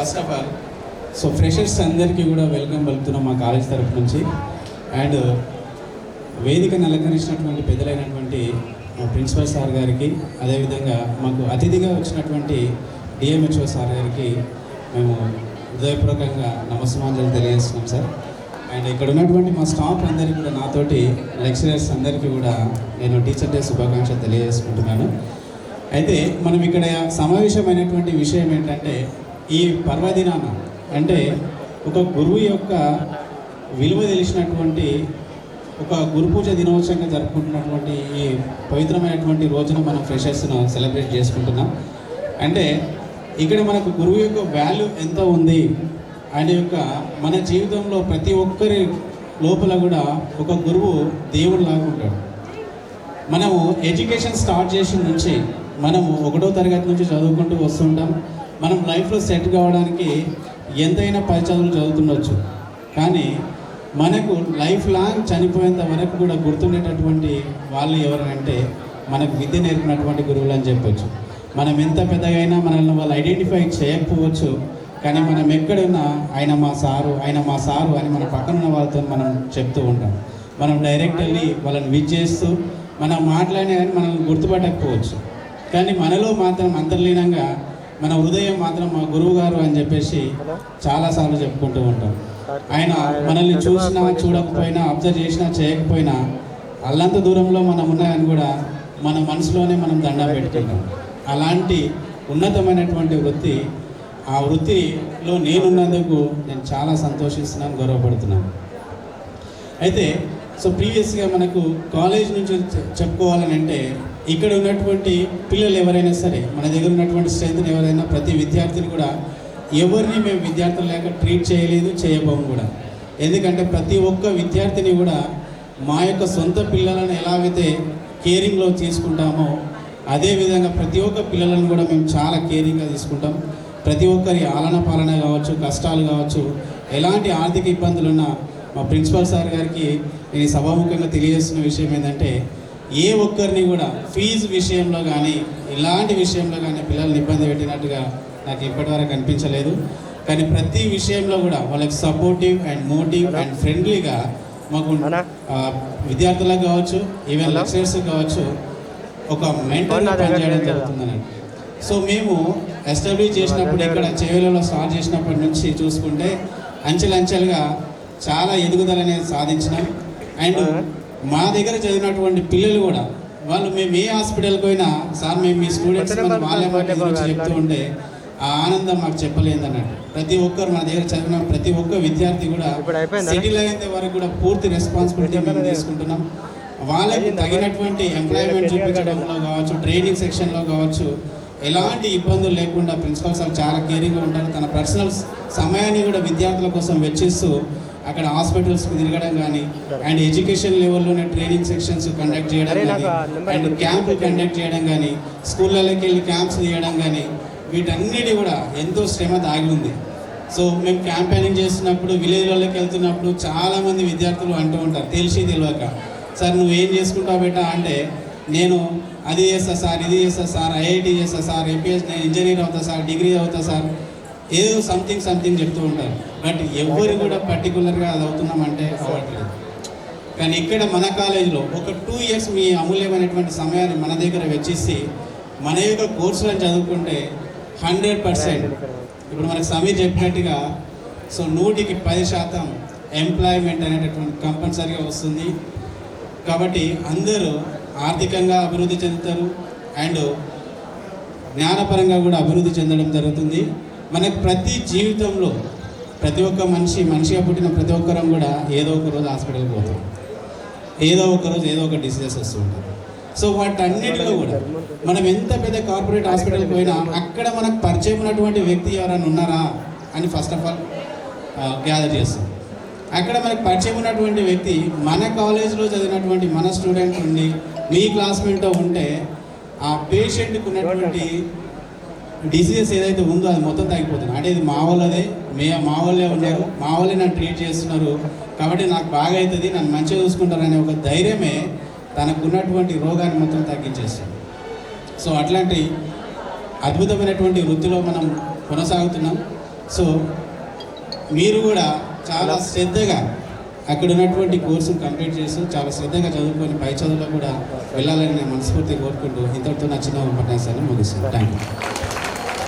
First of all freshers అందరికీ కూడా welcome పలుకుతున్నాం మా కాలేజ్ తరఫు నుంచి. అండ్ వేదికను అలంకరించినటువంటి పెద్దలైనటువంటి ప్రిన్సిపల్ సార్ గారికి, అదేవిధంగా మాకు అతిథిగా వచ్చినటువంటి డిఎంహెచ్ఓ సార్ గారికి మేము హృదయపూర్వకంగా నమస్కారాలు తెలియజేస్తున్నాం సార్. అండ్ ఇక్కడ ఉన్నటువంటి మా స్టాఫ్ అందరికీ కూడా, నాతోటి లెక్చరర్స్ అందరికీ కూడా నేను టీచర్ డే శుభాకాంక్షలు తెలియజేసుకుంటున్నాను. అయితే మనం ఇక్కడ సమావేశమైనటువంటి విషయం ఏంటంటే, ఈ పర్వదినాన అంటే ఒక గురువు యొక్క విలువ తెలిసినటువంటి ఒక గురు పూజ దినోత్సవంగా జరుపుకుంటున్నటువంటి ఈ పవిత్రమైనటువంటి రోజున మనం ఫ్రెషర్స్ను సెలబ్రేట్ చేసుకుంటున్నాం. అంటే ఇక్కడ మనకు గురువు యొక్క వాల్యూ ఎంత ఉంది, ఆయన యొక్క మన జీవితంలో ప్రతి ఒక్కరి లోపల కూడా ఒక గురువు దేవుడు లాగా ఉంటాడు. మనము ఎడ్యుకేషన్ స్టార్ట్ చేసిన నుంచి మనము 1వ తరగతి నుంచి చదువుకుంటూ వస్తుంటాం. మనం లైఫ్లో సెట్ కావడానికి ఎంతైనా 10 చదువులు చదువుతుండొచ్చు, కానీ మనకు లైఫ్ లాంగ్ చనిపోయేంత వరకు కూడా గుర్తుండేటటువంటి వాళ్ళు ఎవరంటే మనకు విద్య నేర్పినటువంటి గురువులు అని చెప్పొచ్చు. మనం ఎంత పెద్దగైనా మనల్ని వాళ్ళు ఐడెంటిఫై చేయకపోవచ్చు, కానీ మనం ఎక్కడున్నా ఆయన మా సారు అని మన పక్కన ఉన్న వాళ్ళతో మనం చెప్తూ ఉంటాం. మనం డైరెక్ట్ వెళ్ళి వాళ్ళని విజ్ చేస్తూ మనం మాట్లాడినా కానీ మనల్ని గుర్తుపట్టకపోవచ్చు, కానీ మనలో మాత్రం అంతర్లీనంగా మన హృదయం మాత్రం మా గురువు గారు అని చెప్పేసి చాలాసార్లు చెప్పుకుంటూ ఉంటాం. ఆయన మనల్ని చూసినా చూడకపోయినా, అబ్జర్వ్ చేసినా చేయకపోయినా, అల్లంత దూరంలో మనం ఉన్నాయని కూడా మన మనసులోనే మనం దండం పెట్టుకుంటాం. అలాంటి ఉన్నతమైనటువంటి వృత్తి, ఆ వృత్తిలో నేనున్నందుకు నేను చాలా సంతోషిస్తున్నాను, గౌరవపడుతున్నాను. అయితే ప్రీవియస్గా మనకు కాలేజ్ నుంచి చెప్పుకోవాలని అంటే, ఇక్కడ ఉన్నటువంటి పిల్లలు ఎవరైనా సరే, మన దగ్గర ఉన్నటువంటి స్ట్రెంత్ని ఎవరైనా, ప్రతి విద్యార్థిని కూడా ఎవరిని మేము విద్యార్థులు లేక ట్రీట్ చేయలేదు, చేయబోము కూడా. ఎందుకంటే ప్రతి ఒక్క విద్యార్థిని కూడా మా యొక్క సొంత పిల్లలను ఎలా అయితే కేరింగ్లో తీసుకుంటామో, అదేవిధంగా ప్రతి ఒక్క పిల్లలను కూడా మేము చాలా కేరింగ్గా తీసుకుంటాం. ప్రతి ఒక్కరి ఆలన పాలన కావచ్చు, కష్టాలు కావచ్చు, ఎలాంటి ఆర్థిక ఇబ్బందులున్నా మా ప్రిన్సిపల్ సార్ గారికి నేను సభాముఖంగా తెలియజేస్తున్న విషయం ఏంటంటే, ఏ ఒక్కరిని కూడా ఫీజు విషయంలో కానీ ఇలాంటి విషయంలో కానీ పిల్లల్ని ఇబ్బంది పెట్టినట్టుగా నాకు ఇప్పటివరకు అనిపించలేదు. కానీ ప్రతి విషయంలో కూడా వాళ్ళకి సపోర్టివ్ అండ్ మోటివ్ అండ్ ఫ్రెండ్లీగా మాకు విద్యార్థులకు కావచ్చు, ఈవెన్ లెక్చరర్స్ కావచ్చు, ఒక మెంటర్గా పనిచేయడం జరుగుతుందన్నట్టు. మేము ఎస్టాబ్లిష్ చేసినప్పుడు, ఇక్కడ చేవెళ్ళలో స్టార్ట్ చేసినప్పటి నుంచి చూసుకుంటే అంచెలంచెలుగా చాలా ఎదుగుదల అనేది సాధించినాం. అండ్ మా దగ్గర చదివినటువంటి పిల్లలు కూడా, వాళ్ళు మేము ఏ హాస్పిటల్కి పోయినా, సార్ మేము మీ స్టూడెంట్స్ వాళ్ళే గురించి చెప్తూ ఉంటే ఆ ఆనందం మాకు చెప్పలేదు అన్నట్టు. ప్రతి ఒక్కరు మన దగ్గర చదివిన ప్రతి ఒక్క విద్యార్థి కూడా సెటిల్ అయ్యేంత వరకు కూడా పూర్తి రెస్పాన్సిబిలిటీ మేము తీసుకుంటున్నాం. వాళ్ళకి తగినటువంటి ఎంప్లాయ్మెంట్ చూపించడంలో కావచ్చు, ట్రైనింగ్ సెక్షన్లో కావచ్చు, ఎలాంటి ఇబ్బందులు లేకుండా ప్రిన్సిపల్ సార్ చాలా కేరింగ్గా ఉంటారు. తన పర్సనల్ సమయాన్ని కూడా విద్యార్థుల కోసం వెచ్చిస్తూ అక్కడ హాస్పిటల్స్కి తిరగడం కానీ, అండ్ ఎడ్యుకేషన్ లెవెల్లోనే ట్రైనింగ్ సెక్షన్స్ కండక్ట్ చేయడం కానీ, అండ్ క్యాంపులు కండక్ట్ చేయడం కానీ, స్కూళ్ళకి వెళ్ళి క్యాంప్స్ తీయడం కానీ, వీటన్నిటి కూడా ఎంతో శ్రమ దాగి ఉంది. మేము క్యాంపెయినింగ్ చేస్తున్నప్పుడు, విలేజ్లలోకి వెళ్తున్నప్పుడు చాలామంది విద్యార్థులు అంటూ ఉంటారు, తెలిసి తెలియక, సార్ నువ్వేం చేసుకుంటావు బేటా అంటే, నేను అది చేస్తా సార్, ఇది చేస్తా సార్, ఐఐటి చేస్తా సార్, ఎంపీఎస్ నేను ఇంజనీర్ అవుతా సార్, డిగ్రీ అవుతా సార్, ఏదో సంథింగ్ చెప్తూ ఉంటారు. బట్ ఎవరు కూడా పర్టికులర్గా అది అవుతున్నామంటే అవ్వట్లేదు. కానీ ఇక్కడ మన కాలేజీలో ఒక 2 years మీ అమూల్యమైనటువంటి సమయాన్ని మన దగ్గర వెచ్చిస్తే మన యొక్క కోర్సులను చదువుకుంటే 100% ఇప్పుడు మనకు సమీర్ చెప్పినట్టుగా 100కి 10% ఎంప్లాయ్మెంట్ అనేటటువంటి కంపల్సరీగా వస్తుంది. కాబట్టి అందరూ ఆర్థికంగా అభివృద్ధి చెందుతారు, అండ్ జ్ఞానపరంగా కూడా అభివృద్ధి చెందడం జరుగుతుంది. మనకు ప్రతి జీవితంలో ప్రతి ఒక్క మనిషిగా పుట్టిన ప్రతి ఒక్కరం కూడా ఏదో ఒక రోజు హాస్పిటల్కి పోతాం, ఏదో ఒక రోజు ఏదో ఒక డిసీజెస్ వస్తూ ఉంటాయి. వాటన్నిటిలో కూడా మనం ఎంత పెద్ద కార్పొరేట్ హాస్పిటల్కి పోయినా అక్కడ మనకు పరిచయం ఉన్నటువంటి వ్యక్తి ఎవరైనా ఉన్నారా అని ఫస్ట్ ఆఫ్ ఆల్ గ్యాదర్ చేస్తాం. అక్కడ మనకు పరిచయం ఉన్నటువంటి వ్యక్తి మన కాలేజీలో చదివినటువంటి మన స్టూడెంట్ ఉండి మీ క్లాస్మేట్తో ఉంటే ఆ పేషెంట్కి ఉన్నటువంటి డిసీజెస్ ఏదైతే ఉందో అది మొత్తం తగ్గిపోతుంది. అంటే ఇది మా వాళ్ళదే, మా వాళ్ళే ఉన్నారు, మా వాళ్ళే నన్ను ట్రీట్ చేస్తున్నారు, కాబట్టి నాకు బాగా అవుతుంది, నన్ను మంచిగా చూసుకుంటారు అనే ఒక ధైర్యమే తనకున్నటువంటి రోగాన్ని మొత్తం తగ్గించేస్తుంది. అట్లాంటి అద్భుతమైనటువంటి వృత్తిలో మనం కొనసాగుతున్నాం. సో మీరు కూడా చాలా శ్రద్ధగా అక్కడ ఉన్నటువంటి కోర్సును కంప్లీట్ చేస్తూ చాలా శ్రద్ధగా చదువుకొని పై చదువులో కూడా వెళ్ళాలని నేను మనస్ఫూర్తిగా కోరుకుంటూ ఇంతటితో నా చిన్న ఉపన్యాసాన్ని ముగిస్తాను. Thank you.